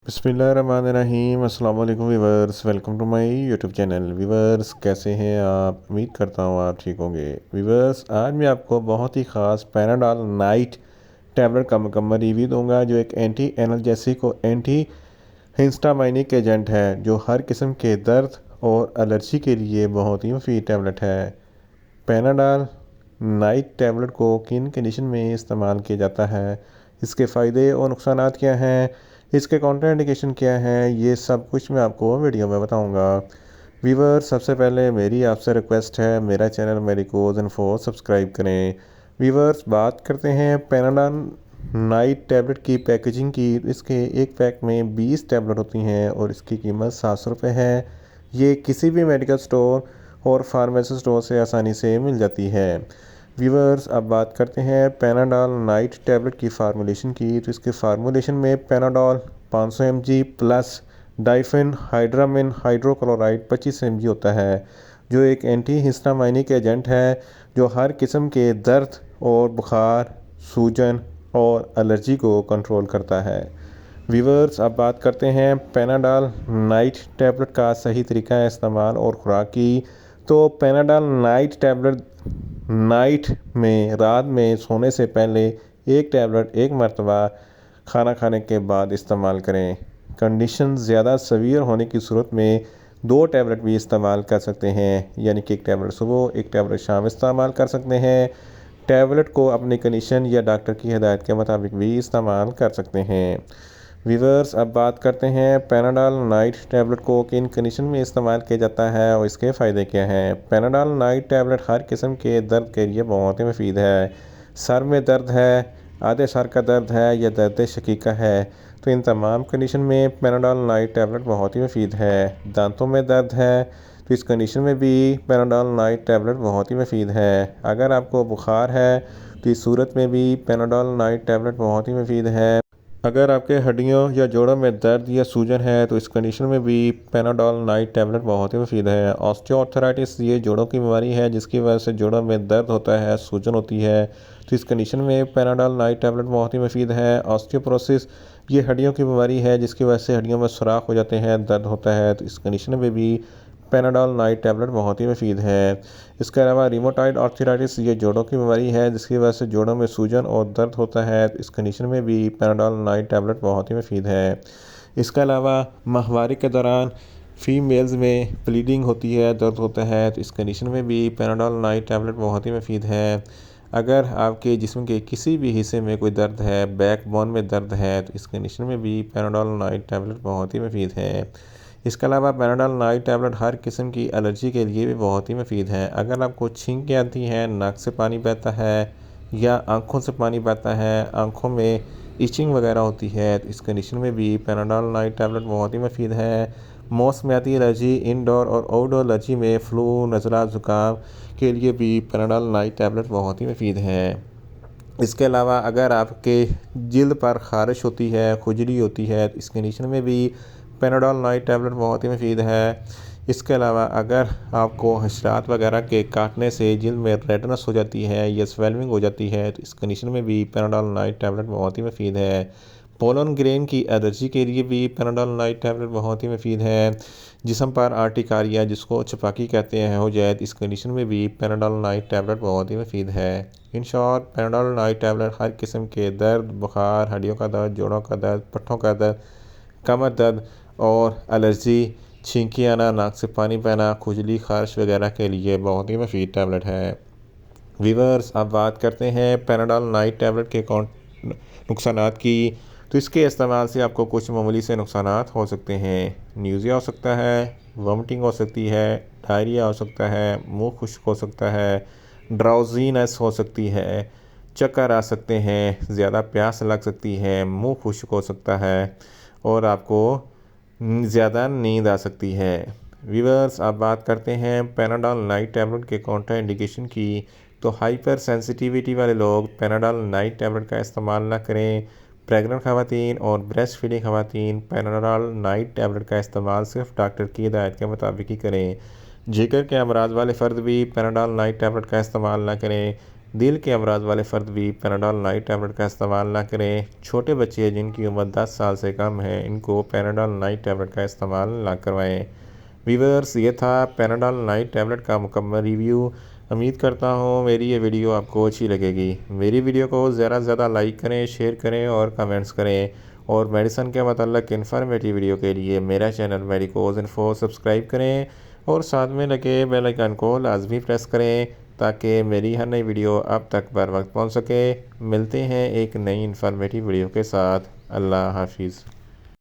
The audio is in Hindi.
बिस्मिल्लाहिर्रहमानिर्रहीम अस्सलाम वालेकुम viewers, welcome to my YouTube channel. Viewers, कैसे हैं आप? उम्मीद करता हूँ आप ठीक होंगे। वीवर्स, आज मैं आपको बहुत ही ख़ास पैनाडॉल नाइट टैबलेट का मुकम्मल रिव्यू दूंगा, जो एक एंटी एनाल्जेसिक और एंटी हिस्टामाइनिक एजेंट है, जो हर किस्म के दर्द और एलर्जी के लिए बहुत ही मुफीद टैबलेट है। पैनाडॉल नाइट टैबलेट को किन कंडीशन में इस्तेमाल किया जाता है, इसके फ़ायदे और नुकसान क्या हैं, इसके काउंटर इंडिकेशन क्या हैं, ये सब कुछ मैं आपको वीडियो में बताऊंगा। वीवर, सबसे पहले मेरी आपसे रिक्वेस्ट है, मेरा चैनल मेडिकोज इन्फो सब्सक्राइब करें। वीवर्स, बात करते हैं पैनाडॉल नाइट टैबलेट की पैकेजिंग की। इसके एक पैक में 20 टैबलेट होती हैं और इसकी कीमत 700 रुपये है। ये किसी भी मेडिकल स्टोर और फार्मेसी स्टोर से आसानी से मिल जाती है। व्यूअर्स, अब बात करते हैं पैनाडॉल नाइट टैबलेट की फार्मूलेशन की। तो इसके फार्मूलेशन में Panadol 500 mg plus diphenhydramine hydrochloride 25 mg होता है, जो एक एंटी हिस्टामाइनिक एजेंट है, जो हर किस्म के दर्द और बुखार, सूजन और एलर्जी को कंट्रोल करता है। व्यूअर्स, अब बात करते हैं पैनाडॉल नाइट टैबलेट का सही तरीका इस्तेमाल और खुराक की। तो पैनाडॉल नाइट टैबलेट नाइट में रात में सोने से पहले एक टैबलेट एक मरतबा खाना खाने के बाद इस्तेमाल करें। कंडीशन ज़्यादा सवीयर होने की सूरत में 2 टैबलेट भी इस्तेमाल कर सकते हैं, यानी कि एक टैबलेट सुबह एक टैबलेट शाम इस्तेमाल कर सकते हैं। टैबलेट को अपनी कंडीशन या डॉक्टर की हिदायत के मुताबिक भी इस्तेमाल कर सकते हैं। वीवर्स, अब बात करते हैं पैनाडॉल नाइट टैबलेट को किन कंडीशन में इस्तेमाल किया जाता है और इसके फ़ायदे क्या हैं। पैनाडॉल नाइट टैबलेट हर किस्म के दर्द के लिए बहुत ही मुफीद है। सर में दर्द है, आधे सर का दर्द है या दर्द शकीका है, तो इन तमाम कंडीशन में पैनाडॉल नाइट टैबलेट बहुत ही मुफीद है। दांतों में दर्द है, तो इस कंडीशन में भी पैनाडॉल नाइट टैबलेट बहुत ही मुफीद है। अगर आपको बुखार है, तो इस सूरत में भी पैनाडॉल नाइट टैबलेट बहुत ही मुफीद है। अगर आपके हड्डियों या जोड़ों में दर्द या सूजन है, तो इस कंडीशन में भी पैनाडॉल नाइट टैबलेट बहुत ही मुफीद है। ऑस्टियोआर्थराइटिस ये जोड़ों की बीमारी है, जिसकी वजह से जोड़ों में दर्द होता है, सूजन होती है, तो इस कंडीशन में पैनाडॉल नाइट टैबलेट बहुत ही मुफीद है। ऑस्टियोपोरोसिस ये हड्डियों की बीमारी है, जिसकी वजह से हड्डियों में सुराख हो जाते हैं, दर्द होता है, तो इस कंडीशन में भी पैनाडॉल नाइट टैबलेट बहुत ही मुफीद है। इसके अलावा रिमोटाइड आर्थराइटिस ये जोड़ों की बीमारी है, जिसकी वजह से जोड़ों में सूजन और दर्द होता है, इस कंडीशन में भी पैनाडॉल नाइट टैबलेट बहुत ही मुफीद है। इसके अलावा माहवारी के दौरान फीमेल्स में ब्लीडिंग होती है, दर्द होता है, तो इस कंडीशन में भी पैनाडॉल नाइट टैबलेट बहुत ही मुफीद है। अगर आपके जिस्म के किसी भी हिस्से में कोई दर्द है, बैक बोन में दर्द है, तो इस कंडीशन में भी पैनाडॉल नाइट टैबलेट बहुत ही मुफीद है। इसके अलावा पैनाडॉल नाइट टैबलेट हर किस्म की एलर्जी के लिए भी बहुत ही मुफीद है। अगर आपको छींकें आती हैं, नाक से पानी बहता है या आँखों से पानी बहता है, आँखों में इचिंग वगैरह होती है, तो इस कंडीशन में भी पैनाडॉल नाइट टैबलेट बहुत ही मुफीद है। मौसमियाती एलर्जी, इंडोर और आउटडोर एलर्जी में फ्लू, नज़ला, ज़ुकाम के लिए भी पैनाडॉल नाइट टैबलेट बहुत ही मुफीद है। इसके अलावा अगर आपके जिल्द पर ख़ारिश होती है, खुजली होती है, तो इस कंडीशन में भी पैनाडॉल नाइट टैबलेट बहुत ही मुफीद है। इसके अलावा अगर आपको हशरात वगैरह के काटने से जिल्द में रेडनेस हो जाती है या स्वेलिंग हो जाती है, तो इस कंडीशन में भी पैनाडॉल नाइट टैबलेट बहुत ही मुफीद है। पोलन ग्रेन की एलर्जी के लिए भी पैनाडॉल नाइट टैबलेट बहुत ही मुफीद है। जिस्म पर आर्टिकारिया, जिसको छपाकी कहते हैं, हो जाए, तो इस कंडीशन में भी पैनाडॉल नाइट टैबलेट बहुत ही मुफीद है। In short, Panadol night tablet हर किस्म के दर्द, बुखार, हड्डियों का दर्द, जोड़ों का दर्द, पट्ठों का दर्द, कमर दर्द और एलर्जी, छींकी आना, नाक से पानी बहना, खुजली, खारिश वगैरह के लिए बहुत ही मुफीद टैबलेट है। वीवर्स, अब बात करते हैं पैनाडॉल नाइट टैबलेट के कौन नुकसानात की। तो इसके इस्तेमाल से आपको कुछ मामूली से नुकसानात हो सकते हैं। न्यूज़िया हो सकता है, वॉमिटिंग हो सकती है, डायरिया हो सकता है, मुंह खुश्क हो सकता है, ड्राउजीनेस हो सकती है, चक्कर आ सकते हैं, ज़्यादा प्यास लग सकती है, मुंह खुश्क हो सकता है और आपको ज़्यादा नींद आ सकती है। व्यूअर्स, अब बात करते हैं पैनाडॉल नाइट टैबलेट के काउंटर इंडिकेशन की। तो हाइपर सेंसिटिविटी वाले लोग पैनाडॉल नाइट टैबलेट का इस्तेमाल ना करें। प्रेग्नेंट खवातीन और ब्रेस्ट फीडिंग खवातीन पैनाडॉल नाइट टैबलेट का इस्तेमाल सिर्फ डॉक्टर की हिदायत के मुताबिक ही करें। जिगर के अमराज वाले फ़र्द भी पैनाडॉल नाइट टैबलेट का इस्तेमाल ना करें। दिल के अमराज वाले फ़र्द भी पैनाडोल नाइट टैबलेट का इस्तेमाल ना करें। छोटे बच्चे जिनकी उम्र 10 साल से कम है, इनको पैनाडोल नाइट टैबलेट का इस्तेमाल ना करवाएं। वीवर्स, ये था पैनाडोल नाइट टैबलेट का मुकम्मल रिव्यू। उम्मीद करता हूँ मेरी ये वीडियो आपको अच्छी लगेगी। मेरी वीडियो को ज़्यादा से ज़्यादा लाइक करें, शेयर करें और कमेंट्स करें। और मेडिसिन के मतलब इन्फॉर्मेटिव वीडियो के लिए मेरा चैनल मेडिकोज इन्फो सब्सक्राइब करें और साथ में लगे बेल आइकन को लाजमी प्रेस करें ताकि मेरी हर नई वीडियो आप तक बर वक्त पहुँच सके। मिलते हैं एक नई इन्फॉर्मेटिव वीडियो के साथ। अल्लाह हाफिज़।